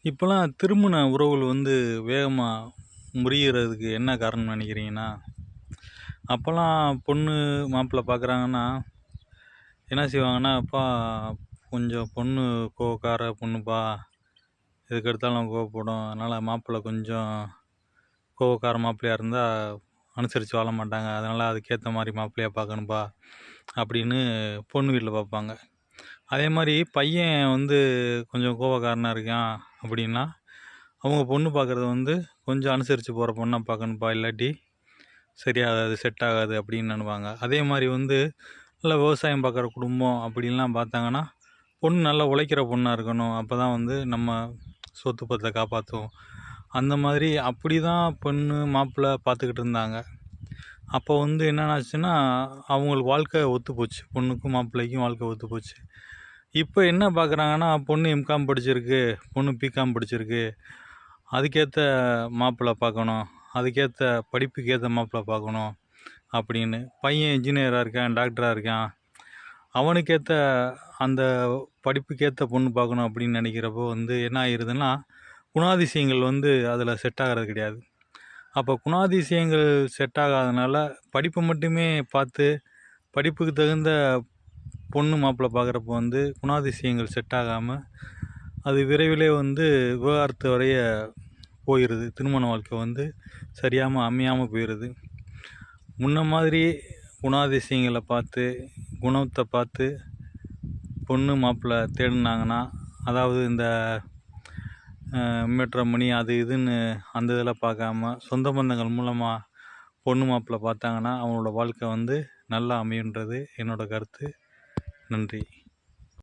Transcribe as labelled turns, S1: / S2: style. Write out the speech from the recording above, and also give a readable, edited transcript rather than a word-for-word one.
S1: இப்போலாம் திருமண உறவுகள் வந்து வேகமாக முறியறதுக்கு என்ன காரணம்னு நினைக்கிறீங்கன்னா, அப்போலாம் பொண்ணு மாப்பிள்ளை பார்க்குறாங்கன்னா, என்ன செய்வாங்கன்னா, "அப்பா கொஞ்சம் பொண்ணு கோவக்கார பொண்ணுப்பா, எதுக்கெடுத்தாலும் கோவப்படும். அதனால் மாப்பிள்ளை கொஞ்சம் கோவக்கார மாப்பிள்ளையா இருந்தா அனுசரித்து வாழ மாட்டாங்க. அதனால் அதுக்கேற்ற மாதிரி மாப்பிள்ளையா பார்க்கணும்ப்பா" அப்படின்னு பொண்ணு வீட்டில் பார்ப்பாங்க. அதே மாதிரி பையன் வந்து கொஞ்சம் கோவக்காரனா இருக்கான் அப்படின்னா, அவங்க பொண்ணு பார்க்குறது வந்து கொஞ்சம் அனுசரித்து போகிற பொண்ணா பார்க்கணும்ப்பா, இல்லாட்டி சரியாகாது, செட் ஆகாது அப்படின்னு நினைப்பாங்க. அதே மாதிரி வந்து நல்லா விவசாயம் பார்க்குற குடும்பம் அப்படின்லாம் பார்த்தாங்கன்னா, பொண்ணு நல்லா உழைக்கிற பொண்ணா இருக்கணும். அப்போ தான் வந்து நம்ம சொத்து பத்தை காப்பாற்றும். அந்த மாதிரி அப்படி தான் பொண்ணு மாப்பிள்ளை பார்த்துக்கிட்டு இருந்தாங்க. அப்போ வந்து என்னென்னாச்சுன்னா, அவங்களுக்கு வாழ்க்கை ஒத்து போச்சு. பொண்ணுக்கும் மாப்பிள்ளைக்கும் வாழ்க்கை ஒத்து போச்சு. இப்போ என்ன பார்க்குறாங்கன்னா, பொண்ணு எம்காம் படிச்சிருக்கு, பொண்ணு பிகாம் படிச்சிருக்கு, அதுக்கேற்ற மாப்பிள்ளை பார்க்கணும், அதுக்கேற்ற படிப்புக்கு ஏற்ற மாப்பிள்ளை பார்க்கணும் அப்படின்னு. பையன் இன்ஜினியராக இருக்கான், டாக்டராக இருக்கான், அவனுக்கேற்ற அந்த படிப்புக்கேற்ற பொண்ணு பார்க்கணும் அப்படின்னு நினைக்கிறப்போ வந்து என்ன ஆகிருதுன்னா, குணாதிசயங்கள் வந்து அதில் செட் ஆகிறது கிடையாது. அப்போ குணாதிசயங்கள் செட் ஆகாதனால படிப்பை மட்டுமே பார்த்து, படிப்புக்கு தகுந்த பொண்ணு மாப்பிள்ளை பார்க்குறப்போ வந்து குணாதிசயங்கள் செட் ஆகாமல் அது விரைவிலே வந்து விவாகரத்து வரைய போயிடுது. திருமண வாழ்க்கை வந்து சரியாமல் அமையாமல் போயிடுது. முன்ன மாதிரி குணாதிசயங்களை பார்த்து, குணத்தை பார்த்து பொண்ணு மாப்பிள்ளை தேடினாங்கன்னா, அதாவது இந்த மேட்ரிமோனி அது இதுன்னு அந்த இதெல்லாம் பார்க்காம சொந்த பந்தங்கள் மூலமாக பொண்ணு மாப்பிள்ளை பார்த்தாங்கன்னா அவங்களோட வாழ்க்கை வந்து நல்லா அமையுன்றது என்னோடய கருத்து. நன்றி.